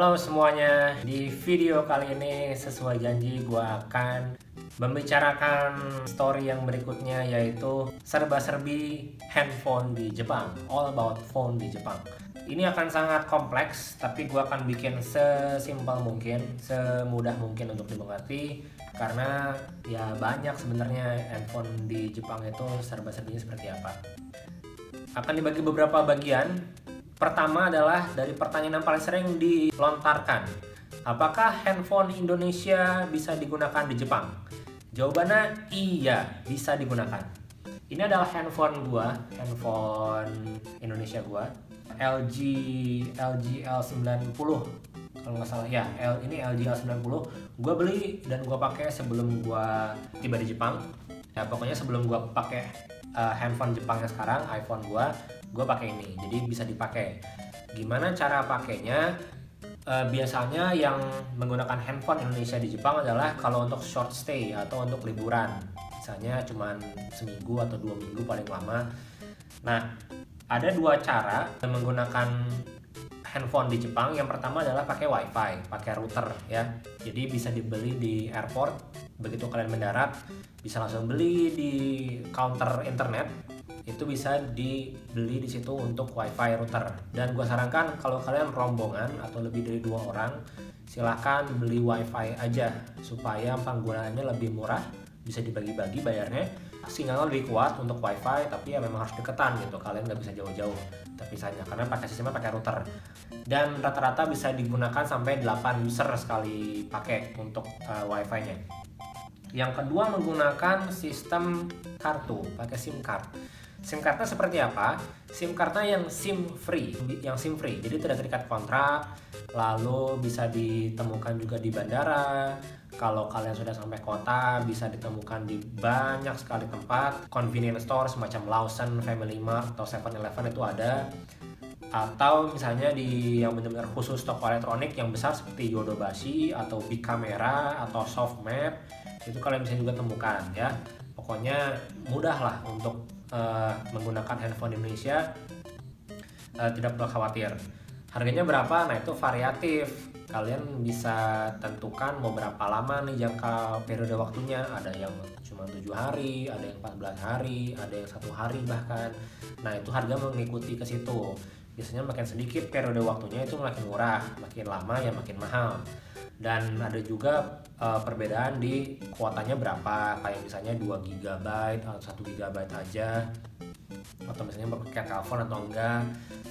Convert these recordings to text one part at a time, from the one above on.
Halo semuanya, di video kali ini sesuai janji gue akan membicarakan story yang berikutnya, yaitu serba-serbi handphone di Jepang. All about phone di Jepang. Ini akan sangat kompleks, tapi gue akan bikin sesimpel mungkin, semudah mungkin untuk dimengerti. Karena ya banyak sebenarnya handphone di Jepang itu serba-serbinya seperti apa. Akan dibagi beberapa bagian. Pertama adalah dari pertanyaan yang paling sering dilontarkan. Apakah handphone Indonesia bisa digunakan di Jepang? Jawabannya iya, bisa digunakan. Ini adalah handphone gua, handphone Indonesia gua, LG L90 kalau nggak salah ya, ini LG L90. Gua beli dan gua pakai sebelum gua tiba di Jepang. Ya pokoknya sebelum gua pakai handphone Jepangnya sekarang, iPhone gue pakai ini, jadi bisa dipakai. Gimana cara pakainya? Biasanya yang menggunakan handphone Indonesia di Jepang adalah kalau untuk short stay atau untuk liburan, misalnya cuman seminggu atau 2 minggu paling lama. Nah, ada dua cara menggunakan handphone di Jepang. Yang pertama adalah pakai wifi, pakai router ya. Jadi bisa dibeli di airport. Begitu kalian mendarat, bisa langsung beli di counter internet. Itu bisa dibeli di situ untuk wifi router. Dan gue sarankan kalau kalian rombongan atau lebih dari 2 orang, silahkan beli wifi aja supaya penggunaannya lebih murah, bisa dibagi-bagi bayarnya. Sinyalnya lebih kuat untuk wifi, tapi ya memang harus deketan gitu, kalian nggak bisa jauh-jauh terpisahnya karena pakai sistemnya pakai router. Dan rata-rata bisa digunakan sampai 8 user sekali pakai untuk wifi-nya. Yang kedua menggunakan sistem kartu, pakai SIM card. SIM cardnya seperti apa? SIM cardnya yang SIM free, jadi tidak terikat kontrak, lalu bisa ditemukan juga di bandara. Kalau kalian sudah sampai kota, bisa ditemukan di banyak sekali tempat, convenience store semacam Lawson, Family Mart, atau 7-Eleven itu ada. Atau misalnya di yang benar-benar khusus toko elektronik yang besar seperti Yodobashi atau Big Camera atau Softmap, itu kalian bisa juga temukan ya. Pokoknya mudah lah untuk menggunakan handphone Indonesia, tidak perlu khawatir. Harganya berapa? Nah itu variatif. Kalian bisa tentukan mau berapa lama nih jangka periode waktunya. Ada yang cuma 7 hari, ada yang 14 hari, ada yang 1 hari bahkan. Nah itu harga mengikuti ke situ. Biasanya makin sedikit periode waktunya itu makin murah, makin lama ya makin mahal. Dan ada juga perbedaan di kuotanya berapa, kayak misalnya 2 GB atau 1 GB aja, atau misalnya pakai telepon atau enggak.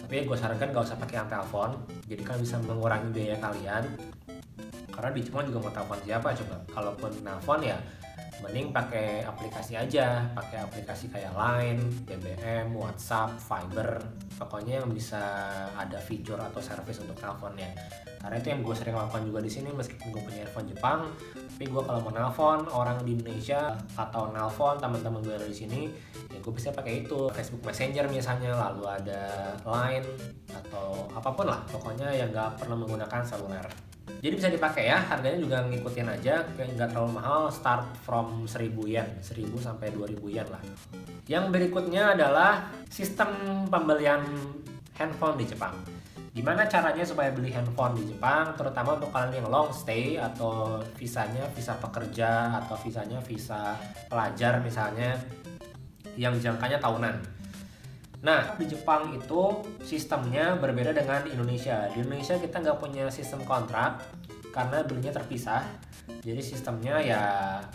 Tapi gue sarankan gak usah pakai yang telepon, jadi kan bisa mengurangi biaya kalian. Karena di Jepang juga mau telepon siapa coba? Kalaupun telepon ya mending pakai aplikasi aja, pakai aplikasi kayak Line, BBM, WhatsApp, Viber, pokoknya yang bisa ada fitur atau service untuk teleponnya. Karena itu yang gue sering lakukan juga di sini, meskipun gue punya handphone Jepang, tapi gue kalau mau nelpon orang di Indonesia atau nelpon teman-teman gue dari sini, ya gue bisa pakai itu, Facebook Messenger misalnya, lalu ada Line atau apapun lah, pokoknya yang nggak perlu menggunakan seluler. Jadi bisa dipakai ya, harganya juga ngikutin aja, nggak terlalu mahal, start from 1000 yen, 1000 sampai 2000 yen lah. Yang berikutnya adalah sistem pembelian handphone di Jepang. Gimana caranya supaya beli handphone di Jepang, terutama untuk kalian yang long stay atau visanya visa pekerja atau visanya visa pelajar misalnya, yang jangkanya tahunan. Nah, di Jepang itu sistemnya berbeda dengan di Indonesia. Di Indonesia kita nggak punya sistem kontrak karena belinya terpisah. Jadi sistemnya ya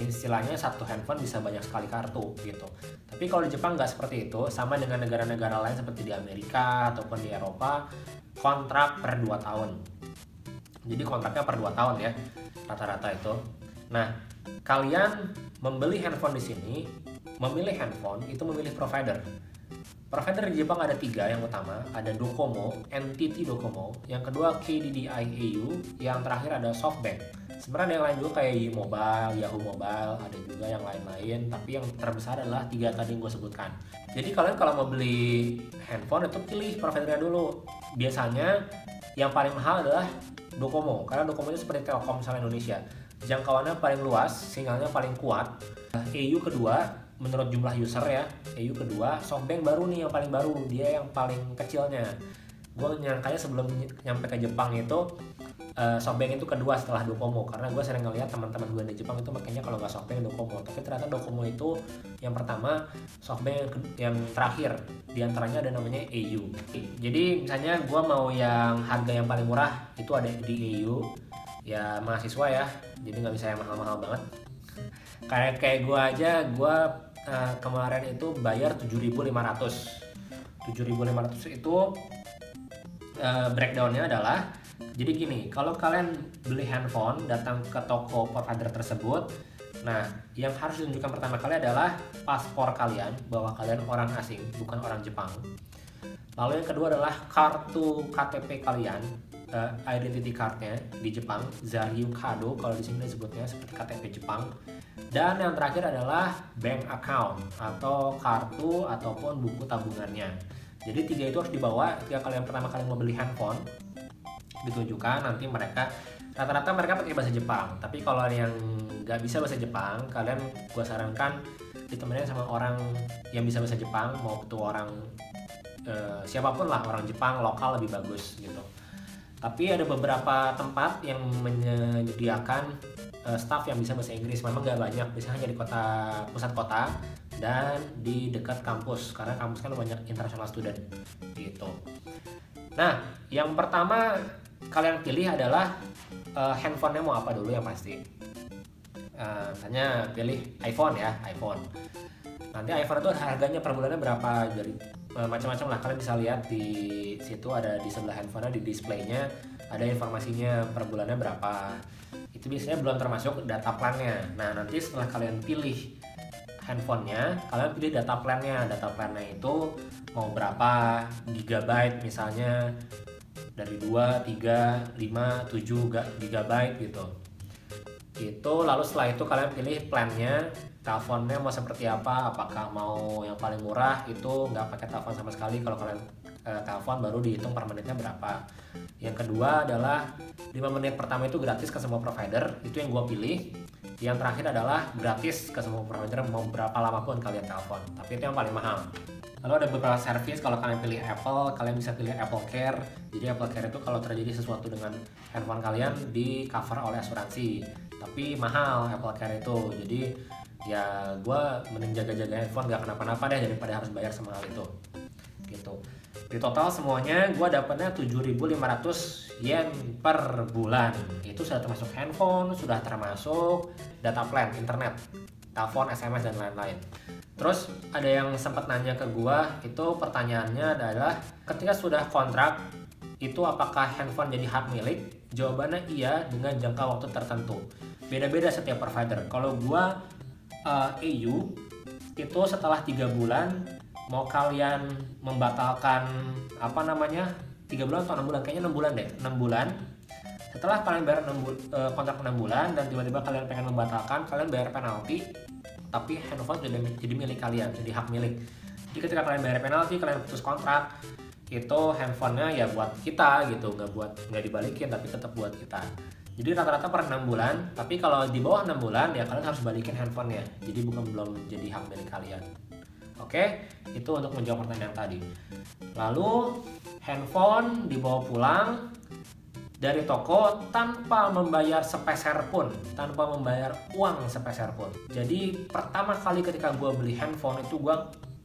istilahnya satu handphone bisa banyak sekali kartu gitu. Tapi kalau di Jepang nggak seperti itu, sama dengan negara-negara lain seperti di Amerika ataupun di Eropa, kontrak per 2 tahun. Jadi kontraknya per 2 tahun ya, rata-rata itu. Nah, kalian membeli handphone di sini, memilih handphone itu memilih provider. Provider di Jepang ada 3 yang utama, ada Docomo, NTT Docomo, yang kedua KDDI AU, yang terakhir ada SoftBank. Sebenarnya ada yang lain juga kayak Y-Mobile, Yahoo Mobile, ada juga yang lain-lain, tapi yang terbesar adalah 3 tadi yang gue sebutkan. Jadi kalian kalau mau beli handphone itu pilih providernya dulu. Biasanya yang paling mahal adalah Docomo, karena Docomo itu seperti Telkomsel Indonesia. Jangkauannya paling luas, sinyalnya paling kuat. AU kedua, menurut jumlah user ya, AU kedua. SoftBank baru nih, yang paling baru, dia yang paling kecilnya. Gue nyangkanya sebelum nyampe ke Jepang itu SoftBank itu kedua setelah Docomo, karena gue sering ngeliat teman-teman gue di Jepang itu makanya kalau nggak SoftBank Docomo, tapi ternyata Docomo itu yang pertama, SoftBank yang terakhir, diantaranya ada namanya au. Jadi misalnya gue mau yang harga yang paling murah itu ada di au, ya mahasiswa ya, jadi nggak bisa yang mahal-mahal banget. Kayak gue aja, gue kemarin itu bayar 7.500. 7.500 itu breakdownnya adalah, jadi gini, kalau kalian beli handphone datang ke toko provider tersebut, nah yang harus ditunjukkan pertama kali adalah paspor kalian bahwa kalian orang asing, bukan orang Jepang. Lalu yang kedua adalah kartu KTP kalian, identity cardnya di Jepang, Zairyu Kado kalau di sini disebutnya seperti KTP Jepang. Dan yang terakhir adalah bank account atau kartu ataupun buku tabungannya. Jadi tiga itu harus dibawa ketika kalian pertama kali mau beli handphone. Ditunjukkan, nanti rata-rata mereka pakai bahasa Jepang, tapi kalau yang nggak bisa bahasa Jepang, kalian gue sarankan ditemenin sama orang yang bisa bahasa Jepang, mau itu orang siapapun lah, orang Jepang lokal lebih bagus gitu. Tapi ada beberapa tempat yang menyediakan staff yang bisa bahasa Inggris, memang nggak banyak, biasanya hanya di pusat kota dan di dekat kampus, karena kampus kan banyak international student gitu. Nah, yang pertama kalian pilih adalah handphonenya mau apa dulu yang pasti. Misalnya pilih iPhone ya, iPhone. Nanti iPhone itu harganya per bulannya berapa, dari macam-macam lah. Kalian bisa lihat di situ, ada di sebelah handphonenya, di displaynya ada informasinya per bulannya berapa. Itu biasanya belum termasuk data plannya. Nah, nanti setelah kalian pilih handphonenya, kalian pilih data plannya. Data plannya itu mau berapa gigabyte, misalnya dari 2, 3, 5, 7 gigabyte gitu. Itu lalu setelah itu kalian pilih plannya, teleponnya mau seperti apa, apakah mau yang paling murah itu nggak pakai telepon sama sekali, kalau kalian telepon baru dihitung per menitnya berapa. Yang kedua adalah 5 menit pertama itu gratis ke semua provider, itu yang gue pilih. Yang terakhir adalah gratis ke semua provider mau berapa lama pun kalian telepon, tapi itu yang paling mahal. Lalu ada beberapa service, kalau kalian pilih Apple, kalian bisa pilih Apple Care. Jadi Apple Care itu kalau terjadi sesuatu dengan handphone kalian di cover oleh asuransi, tapi mahal Apple Care itu. Jadi ya gue mending jaga-jaga handphone gak kenapa-napa deh daripada harus bayar semahal itu gitu. Di total semuanya gue dapatnya 7.500 yen per bulan. Itu sudah termasuk handphone, sudah termasuk data plan, internet, telepon, SMS dan lain-lain. Terus ada yang sempat nanya ke gua, itu pertanyaannya adalah ketika sudah kontrak itu apakah handphone jadi hak milik? Jawabannya iya, dengan jangka waktu tertentu. Beda-beda setiap provider. Kalau gua au itu setelah 3 bulan, mau kalian membatalkan 3 bulan atau 6 bulan, kayaknya 6 bulan deh, 6 bulan. Setelah kalian bayar kontrak 6 bulan dan tiba-tiba kalian pengen membatalkan, kalian bayar penalti, tapi handphone jadi milik kalian, jadi hak milik. Jadi ketika kalian bayar penalti, kalian putus kontrak, itu handphonenya ya buat kita gitu, nggak dibalikin, tapi tetap buat kita. Jadi rata-rata per 6 bulan, tapi kalau di bawah 6 bulan ya kalian harus balikin handphonenya, jadi belum jadi hak milik kalian. Oke, itu untuk menjawab pertanyaan tadi. Lalu handphone dibawa pulang dari toko tanpa membayar sepeser pun, tanpa membayar uang sepeser pun. Jadi pertama kali ketika gue beli handphone itu gue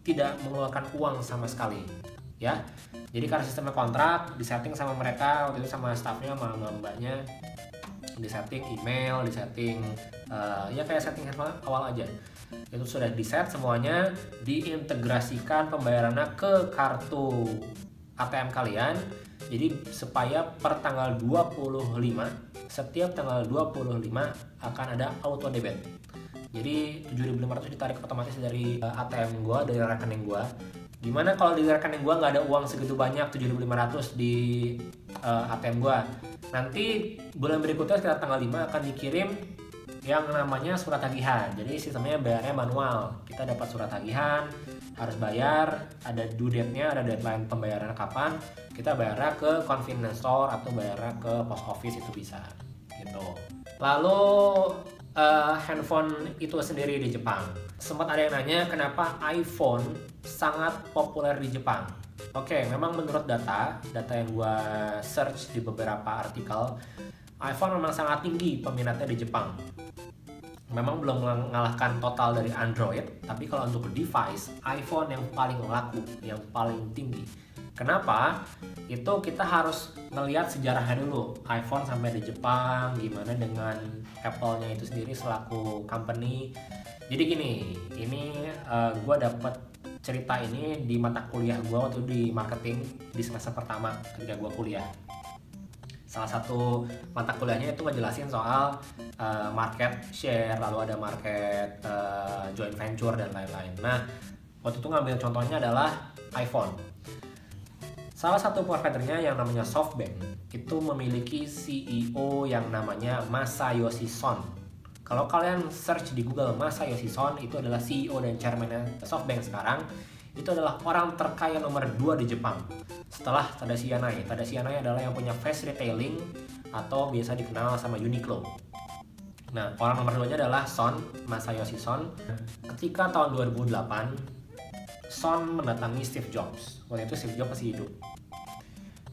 tidak mengeluarkan uang sama sekali, ya. Jadi karena sistemnya kontrak, disetting sama mereka waktu itu, sama staffnya, sama mbaknya, disetting email, disetting ya kayak setting handphone awal aja. Itu sudah diset semuanya, diintegrasikan pembayarannya ke kartu ATM kalian. Jadi supaya per tanggal 25, setiap tanggal 25 akan ada auto debit. Jadi 7.500 ditarik otomatis dari ATM gua, dari rekening gua. Gimana kalau di rekening gua nggak ada uang segitu banyak 7.500 di ATM gua? Nanti bulan berikutnya sekitar tanggal 5 akan dikirim yang namanya surat tagihan. Jadi sistemnya bayarnya manual. Kita dapat surat tagihan, harus bayar, ada due date-nya, ada deadline pembayaran kapan. Kita bayarnya ke convenience store atau bayarnya ke post office, itu bisa gitu. Lalu handphone itu sendiri di Jepang. Sempat ada yang nanya kenapa iPhone sangat populer di Jepang. Oke, memang menurut data yang gua search di beberapa artikel, iPhone memang sangat tinggi peminatnya di Jepang. Memang belum mengalahkan total dari Android, tapi kalau untuk device, iPhone yang paling laku, yang paling tinggi. Kenapa? Itu kita harus melihat sejarahnya dulu. iPhone sampai di Jepang, gimana dengan Apple-nya itu sendiri selaku company. Jadi gini, ini gue dapet cerita ini di mata kuliah gue waktu di marketing di semester pertama ketika gue kuliah. Salah satu mata kuliahnya itu ngejelasin soal market share, lalu ada market joint venture dan lain-lain. Nah, waktu itu ngambil contohnya adalah iPhone. Salah satu providernya yang namanya SoftBank itu memiliki CEO yang namanya Masayoshi Son. Kalau kalian search di Google Masayoshi Son, itu adalah CEO dan chairman SoftBank sekarang. Itu adalah orang terkaya nomor 2 di Jepang setelah Tadashi Yanai. Tadashi Yanai adalah yang punya fast retailing atau biasa dikenal sama Uniqlo. Nah, orang nomor 2-nya adalah Son, Masayoshi Son. Ketika tahun 2008, Son mendatangi Steve Jobs. Waktu itu Steve Jobs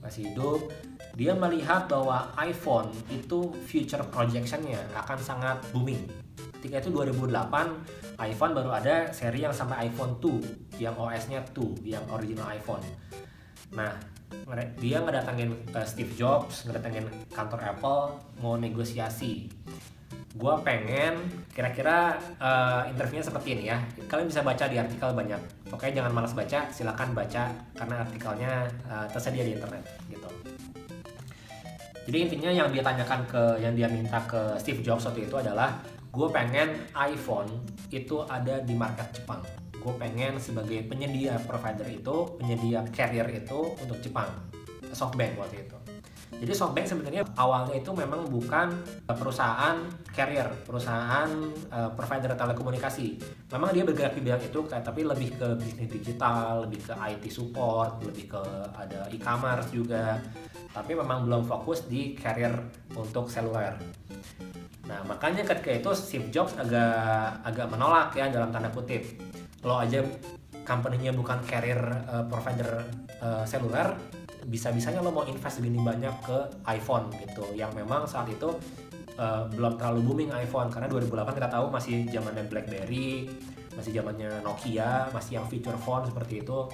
masih hidup. Dia melihat bahwa iPhone itu future projection-nya akan sangat booming. Ketika itu 2008, iPhone baru ada seri yang sampai iPhone 2, yang OS-nya 2, yang original iPhone. Nah, dia ngedatangin Steve Jobs, ngedatangin kantor Apple, mau negosiasi. Gua pengen kira-kira interviewnya seperti ini ya. Kalian bisa baca di artikel banyak. Pokoknya jangan malas baca, silakan baca karena artikelnya tersedia di internet gitu. Jadi intinya yang dia minta ke Steve Jobs waktu itu adalah, gue pengen iPhone itu ada di market Jepang. Gue pengen sebagai penyedia provider itu, penyedia carrier itu untuk Jepang. SoftBank waktu itu. Jadi SoftBank sebenarnya awalnya itu memang bukan perusahaan carrier, perusahaan provider telekomunikasi. Memang dia bergerak di bidang itu, tapi lebih ke bisnis digital, lebih ke IT support, lebih ke ada e-commerce juga. Tapi memang belum fokus di carrier untuk seluler. Nah, makanya ketika itu Steve Jobs agak menolak ya dalam tanda kutip. Lo aja company-nya bukan carrier provider seluler, bisa-bisanya lo mau invest segini banyak ke iPhone gitu, yang memang saat itu belum terlalu booming iPhone, karena 2008 kita tahu masih zamannya BlackBerry, masih zamannya Nokia, masih yang feature phone seperti itu,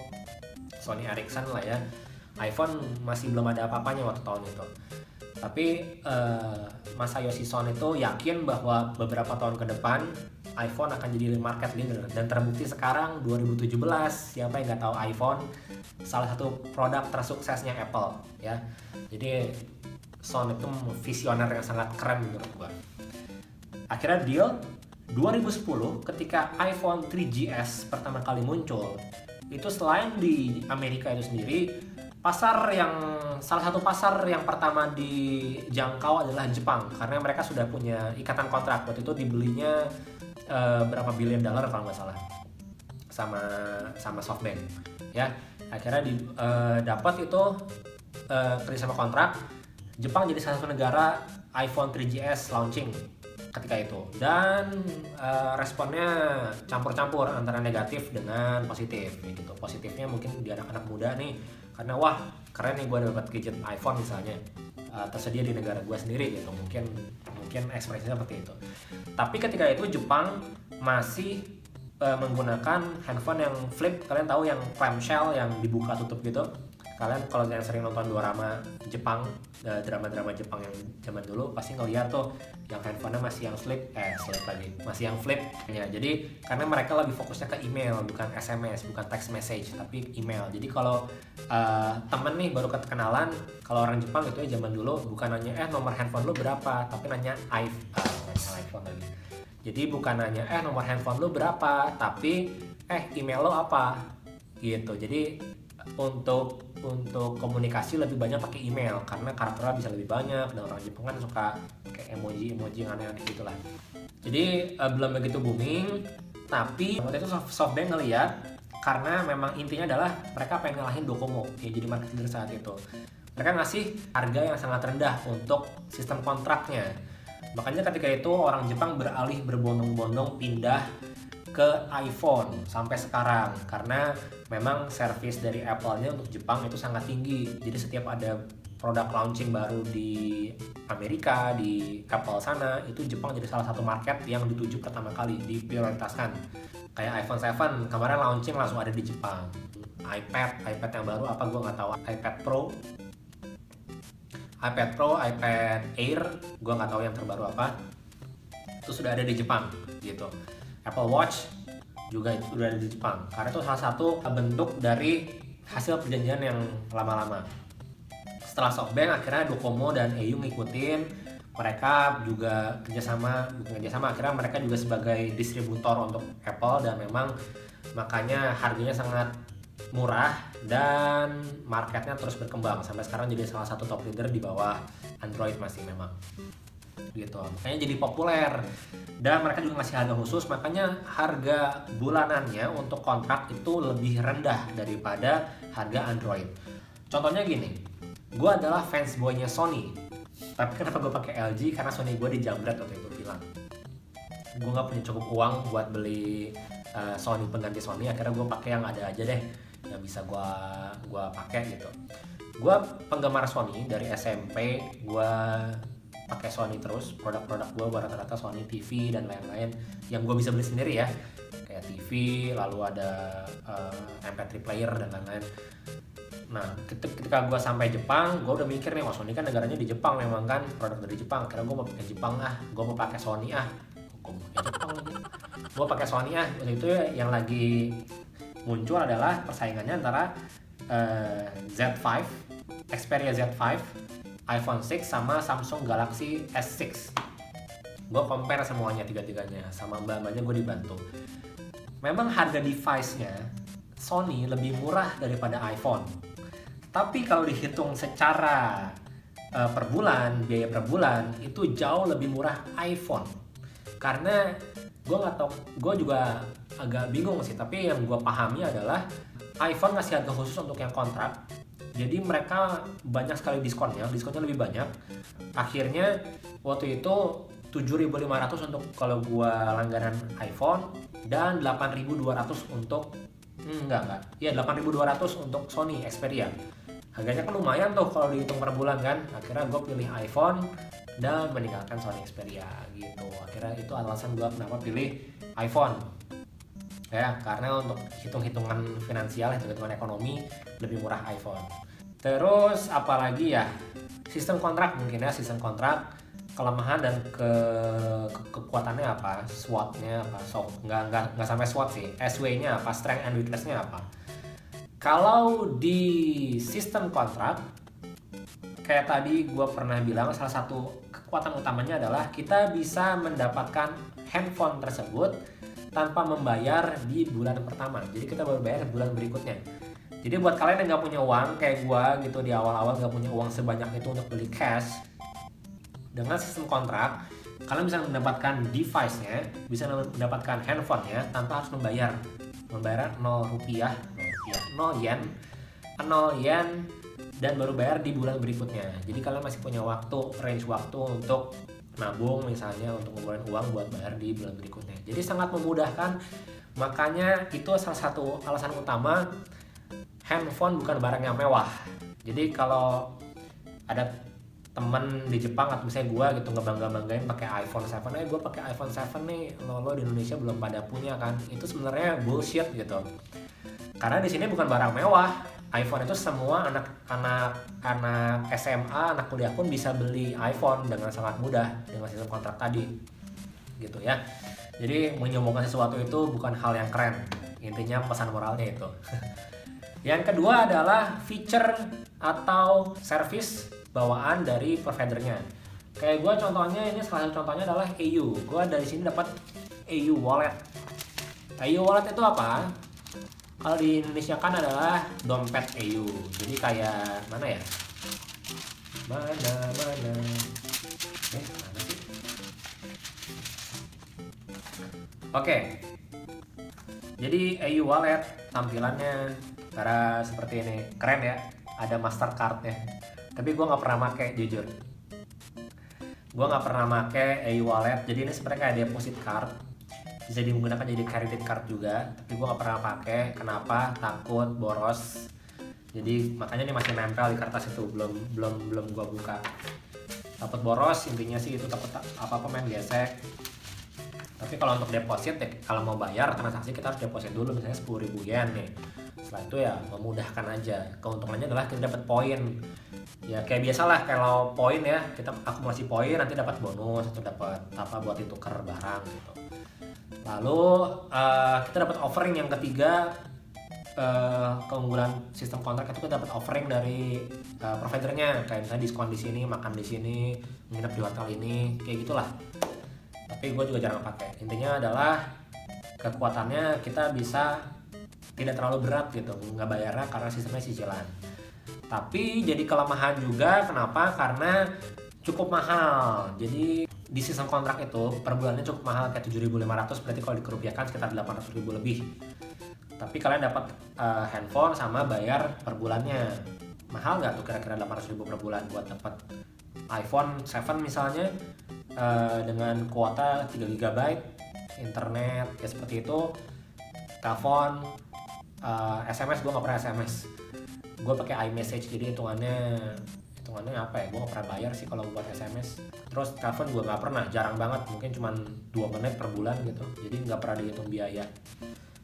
Sony Ericsson lah ya. iPhone masih belum ada apa-apanya waktu tahun itu. Tapi Masayoshi Son itu yakin bahwa beberapa tahun ke depan iPhone akan jadi market leader, dan terbukti sekarang 2017, siapa yang nggak tahu iPhone, salah satu produk tersuksesnya Apple ya. Jadi Son itu visioner yang sangat keren menurut gua. Akhirnya deal 2010 ketika iPhone 3GS pertama kali muncul, itu selain di Amerika itu sendiri, salah satu pasar yang pertama dijangkau adalah Jepang, karena mereka sudah punya ikatan kontrak. Waktu itu dibelinya berapa billion dollar kalau nggak salah sama SoftBank ya. Akhirnya dapat itu kerjasama kontrak. Jepang jadi salah satu negara iPhone 3GS launching ketika itu, dan responnya campur-campur antara negatif dengan positif gitu. Positifnya mungkin di anak-anak muda nih, karena wah keren nih gue dapat gadget iPhone misalnya, tersedia di negara gue sendiri gitu, mungkin ekspresinya seperti itu. Tapi ketika itu Jepang masih menggunakan handphone yang flip. Kalian tahu yang clamshell yang dibuka tutup gitu? Kalian kalau yang sering nonton drama Jepang, drama-drama Jepang yang zaman dulu pasti ngeliat tuh yang handphonenya masih yang masih yang flip ya. Jadi karena mereka lebih fokusnya ke email, bukan SMS, bukan text message, tapi email. Jadi kalau temen nih baru kenalan, kalau orang Jepang itu ya zaman dulu bukan nanya nomor handphone lu berapa, tapi nanya iPhone lagi. Jadi bukan nanya nomor handphone lu berapa, tapi email lu apa gitu. Jadi untuk komunikasi lebih banyak pakai email karena karakternya bisa lebih banyak, dan orang Jepang kan suka kayak emoji yang aneh-aneh gitulah. Jadi belum begitu booming, tapi waktu itu SoftBank ngeliat, karena memang intinya adalah mereka pengen ngalahin Docomo yang jadi market leader saat itu. Mereka ngasih harga yang sangat rendah untuk sistem kontraknya. Makanya ketika itu orang Jepang beralih berbondong-bondong pindah ke iPhone sampai sekarang, karena memang service dari Apple-nya untuk Jepang itu sangat tinggi. Jadi setiap ada produk launching baru di Amerika, di Apple sana, itu Jepang jadi salah satu market yang dituju pertama kali, diprioritaskan. Kayak iPhone 7 kemarin launching langsung ada di Jepang. iPad yang baru apa gue nggak tahu, iPad Pro, iPad Air, gue nggak tahu yang terbaru apa, itu sudah ada di Jepang gitu. Apple Watch juga itu sudah ada di Jepang, karena itu salah satu bentuk dari hasil perjanjian yang lama-lama. Setelah SoftBank akhirnya Docomo dan EU ngikutin, mereka juga kerjasama akhirnya mereka juga sebagai distributor untuk Apple, dan memang makanya harganya sangat murah dan marketnya terus berkembang sampai sekarang jadi salah satu top leader di bawah Android masih memang gitu. Makanya jadi populer dan mereka juga ngasih harga khusus, makanya harga bulanannya untuk kontrak itu lebih rendah daripada harga Android. Contohnya gini, gue adalah fans boynya Sony, tapi kenapa gue pakai LG? Karena Sony gue dijamret waktu itu bilang gue nggak punya cukup uang buat beli Sony pengganti Sony, akhirnya gue pakai yang ada aja deh yang bisa gue pakai gitu. Gue penggemar Sony dari SMP, gue pakai Sony terus, produk-produk gue rata-rata Sony TV dan lain-lain yang gue bisa beli sendiri ya, kayak TV, lalu ada MP3 player dan lain-lain. Nah ketika gue sampai Jepang, gue udah mikir nih, Sony kan negaranya di Jepang memang kan, produk dari Jepang, karena gue mau pakai Jepang gue mau pakai Sony gue pakai Sony waktu itu yang lagi muncul adalah persaingannya antara Z5, Xperia Z5, iPhone 6 sama Samsung Galaxy S6. Gue compare semuanya tiga-tiganya, sama mbak-mbaknya gue dibantu. Memang harga device-nya Sony lebih murah daripada iPhone. Tapi kalau dihitung secara per bulan, biaya per bulan, itu jauh lebih murah iPhone. Karena gue nggak tahu, gue juga agak bingung sih, tapi yang gue pahami adalah iPhone ngasih harga khusus untuk yang kontrak. Jadi mereka banyak sekali diskonnya lebih banyak. Akhirnya waktu itu 7.500 untuk kalau gua langganan iPhone, dan 8.200 untuk 8.200 untuk Sony Xperia. Harganya kan lumayan tuh kalau dihitung per bulan kan. Akhirnya gue pilih iPhone dan meninggalkan Sony Xperia gitu. Akhirnya itu alasan gue kenapa pilih iPhone. Ya, karena untuk hitung-hitungan finansial, hitung-hitungan ekonomi lebih murah iPhone. Terus apalagi ya, sistem kontrak mungkin ya, sistem kontrak kelemahan dan kekuatannya apa, SWOT-nya apa, nggak sampai SWOT sih, SW-nya apa, strength and weakness-nya apa. Kalau di sistem kontrak, kayak tadi gue pernah bilang, salah satu kekuatan utamanya adalah kita bisa mendapatkan handphone tersebut tanpa membayar di bulan pertama. Jadi kita baru bayar bulan berikutnya. Jadi buat kalian yang nggak punya uang kayak gua gitu, di awal-awal nggak punya uang sebanyak itu untuk beli cash, dengan sistem kontrak kalian bisa mendapatkan device-nya, bisa mendapatkan handphone-nya tanpa harus membayar 0 yen, dan baru bayar di bulan berikutnya. Jadi kalian masih punya range waktu untuk nabung misalnya, untuk ngumpulin uang buat bayar di bulan berikutnya. Jadi sangat memudahkan, makanya itu salah satu alasan utama handphone bukan barang yang mewah. Jadi kalau ada temen di Jepang atau misalnya gue gitu ngebangga-banggain pakai iPhone 7, gue pakai iPhone 7 nih, lo di Indonesia belum pada punya kan, itu sebenarnya bullshit gitu. Karena di sini bukan barang mewah. iPhone itu semua anak SMA, anak kuliah pun bisa beli iPhone dengan sangat mudah dengan sistem kontrak tadi, gitu ya. Jadi menyombongkan sesuatu itu bukan hal yang keren. Intinya pesan moralnya itu. Yang kedua adalah feature atau service bawaan dari providernya. Kayak gue contohnya, ini salah satu contohnya adalah EU. Gue dari sini dapat EU Wallet. EU Wallet itu apa? Kalau di Indonesia kan adalah dompet EU. Jadi kayak mana ya? Mana sih? Oke. Jadi EU Wallet tampilannya cara seperti ini, keren ya. Ada Mastercard-nya. Tapi gue nggak pernah pakai, jujur. Gue nggak pernah pakai EU Wallet. Jadi ini sebenarnya kayak deposit card. Bisa digunakan jadi credit card juga, tapi gue gak pernah pakai. Kenapa? Takut boros. Jadi makanya ini masih nempel di kertas itu, belum gua buka. Takut boros, intinya sih itu, takut apa-apa main gesek. Tapi kalau untuk deposit ya, kalau mau bayar transaksi kita harus deposit dulu, misalnya 10.000 yen nih. Setelah itu ya memudahkan aja. Keuntungannya adalah kita dapat poin. Ya kayak biasalah kalau poin ya, kita akumulasi poin nanti dapat bonus atau dapat apa buat ditukar barang gitu. Lalu kita dapat offering yang ketiga. Keunggulan sistem kontrak itu kita dapat offering dari providernya, kayak misalnya diskon di sini, makan di sini, nginep di hotel ini, kayak gitulah. Tapi gue juga jarang pakai. Intinya adalah kekuatannya kita bisa tidak terlalu berat gitu, nggak bayarnya karena sistemnya cicilan. Tapi jadi kelemahan juga, kenapa? Karena cukup mahal. Jadi di sistem kontrak itu per bulannya cukup mahal, kayak 7.500, berarti kalau dikerupiahkan sekitar 800.000 lebih. Tapi kalian dapat handphone sama bayar per bulannya. Mahal nggak tuh kira-kira 800.000 per bulan buat dapat iPhone 7 misalnya dengan kuota 3 GB internet ya seperti itu, telepon, SMS gue nggak pernah SMS, gue pakai iMessage, jadi hitungannya apa ya, gue nggak pernah bayar sih kalau buat SMS. Terus telepon gue nggak pernah, jarang banget, mungkin cuma 2 menit per bulan gitu, jadi nggak pernah dihitung biaya.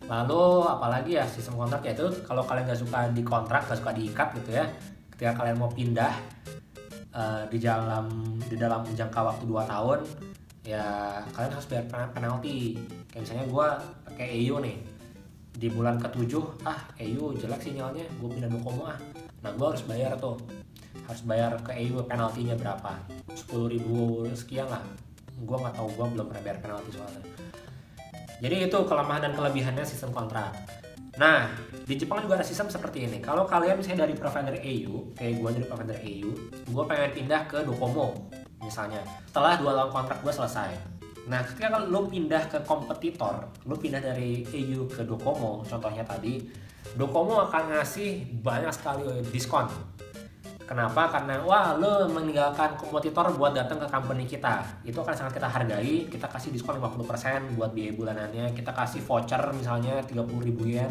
Lalu apalagi ya sistem kontrak, yaitu kalau kalian nggak suka di kontrak, nggak suka diikat gitu ya, ketika kalian mau pindah di dalam jangka waktu 2 tahun ya kalian harus bayar penalti. Kayak misalnya gue pakai EU nih, di bulan ke-7 EU jelek sinyalnya, gue pindah Docomo nah gue harus bayar ke EU penaltinya berapa, 10.000 sekian lah, gue nggak tahu, gue belum pernah bayar penalti soalnya. Jadi itu kelemahan dan kelebihannya sistem kontrak. Nah, di Jepang juga ada sistem seperti ini. Kalau kalian misalnya dari provider EU, kayak gue dari provider EU, gue pengen pindah ke Docomo misalnya, setelah 2 tahun kontrak gue selesai. Nah, ketika lo pindah ke kompetitor, lo pindah dari EU ke Docomo, contohnya tadi, Docomo akan ngasih banyak sekali diskon. Kenapa? Karena lo meninggalkan kompetitor buat datang ke company kita. Itu akan sangat kita hargai. Kita kasih diskon 50% buat biaya bulanannya. Kita kasih voucher misalnya 30.000 yen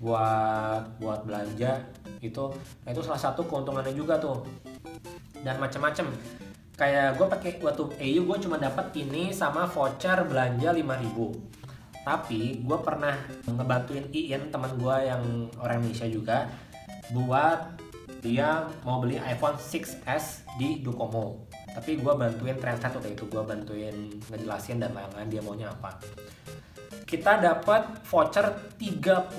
buat belanja itu. Nah, itu salah satu keuntungannya juga tuh. Dan macam-macam. Kayak gue pakai waktu EU, gue cuma dapat ini sama voucher belanja 5.000. Tapi gue pernah ngebantuin Ian, teman gue yang orang Indonesia juga, buat dia mau beli iPhone 6s di Docomo. Tapi gue bantuin translate waktu itu, gue bantuin ngejelasin dan lain-lain dia maunya apa. Kita dapat voucher 30.000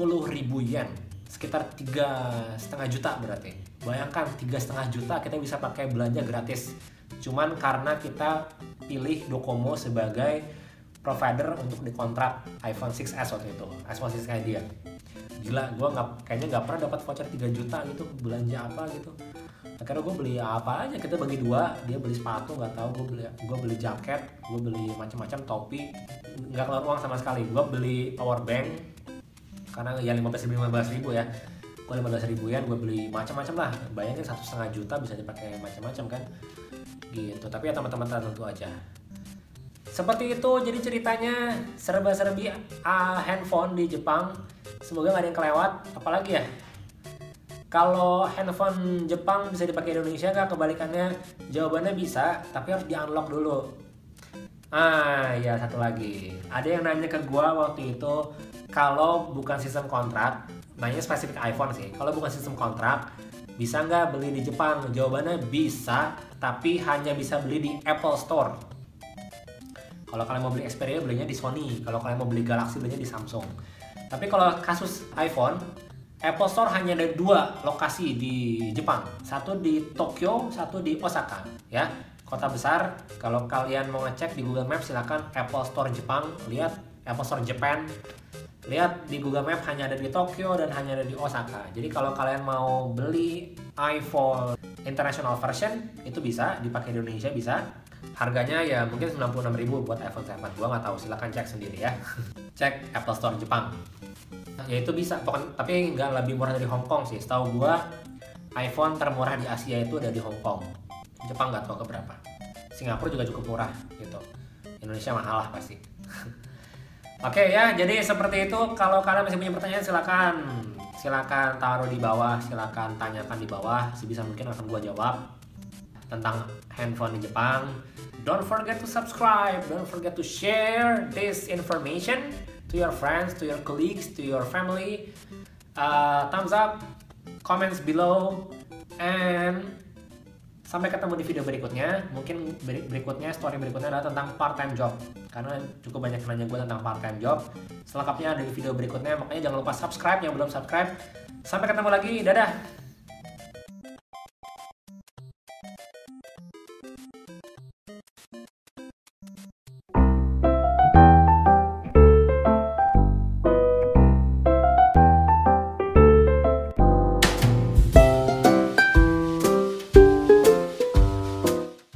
yen, sekitar 3,5 juta berarti. Bayangkan 3,5 juta kita bisa pakai belanja gratis. Cuman karena kita pilih Docomo sebagai provider untuk dikontrak iPhone 6s waktu itu, iPhone 6s dia. Gila, gue kayaknya nggak pernah dapat voucher 3 juta gitu, belanja apa gitu. Akhirnya gue beli apa aja, kita bagi 2, dia beli sepatu, nggak tahu, gue beli jaket, gue beli macam-macam, topi, nggak keluar uang sama sekali. Gue beli power bank karena ya 15.000 ya, gue 15.000 yen, gue beli macam-macam lah. Bayangin 1,5 juta bisa dipakai macam-macam kan, gitu. Tapi ya teman-teman tertentu aja. Seperti itu jadi ceritanya serba-serbi handphone di Jepang. Semoga gak ada yang kelewat. Apalagi ya, kalau handphone Jepang bisa dipakai di Indonesia kah? Kebalikannya, jawabannya bisa, tapi harus di-unlock dulu. Ya satu lagi, ada yang nanya ke gua waktu itu, kalau bukan sistem kontrak, nanya spesifik iPhone sih, kalau bukan sistem kontrak, bisa nggak beli di Jepang? Jawabannya bisa, tapi hanya bisa beli di Apple Store. Kalau kalian mau beli Xperia, belinya di Sony. Kalau kalian mau beli Galaxy, belinya di Samsung. Tapi kalau kasus iPhone, Apple Store hanya ada 2 lokasi di Jepang. Satu di Tokyo, satu di Osaka. Ya, kota besar. Kalau kalian mau ngecek di Google Maps, silakan Apple Store Jepang. Lihat Apple Store Japan. Lihat di Google Maps hanya ada di Tokyo dan hanya ada di Osaka. Jadi kalau kalian mau beli iPhone International Version, itu bisa dipakai di Indonesia, bisa. Harganya ya mungkin 96.000 buat iPhone 7. Gua nggak tahu, silakan cek sendiri ya. Cek Apple Store Jepang. Ya itu bisa, tapi nggak lebih murah dari Hong Kong sih. Setahu gua iPhone termurah di Asia itu ada di Hong Kong. Jepang nggak tahu keberapa. Singapura juga cukup murah gitu. Indonesia mahal lah pasti. Oke ya, jadi seperti itu. Kalau kalian masih punya pertanyaan silakan taruh di bawah, silakan tanyakan di bawah. Sebisa mungkin akan gua jawab tentang handphone di Jepang. Don't forget to subscribe, don't forget to share this information to your friends, to your colleagues, to your family. Thumbs up, comments below, and sampai ketemu di video berikutnya. Mungkin berikutnya, story berikutnya adalah tentang part-time job, karena cukup banyak yang nanya gue tentang part-time job. Selengkapnya ada di video berikutnya, makanya jangan lupa subscribe yang belum subscribe. Sampai ketemu lagi, dadah.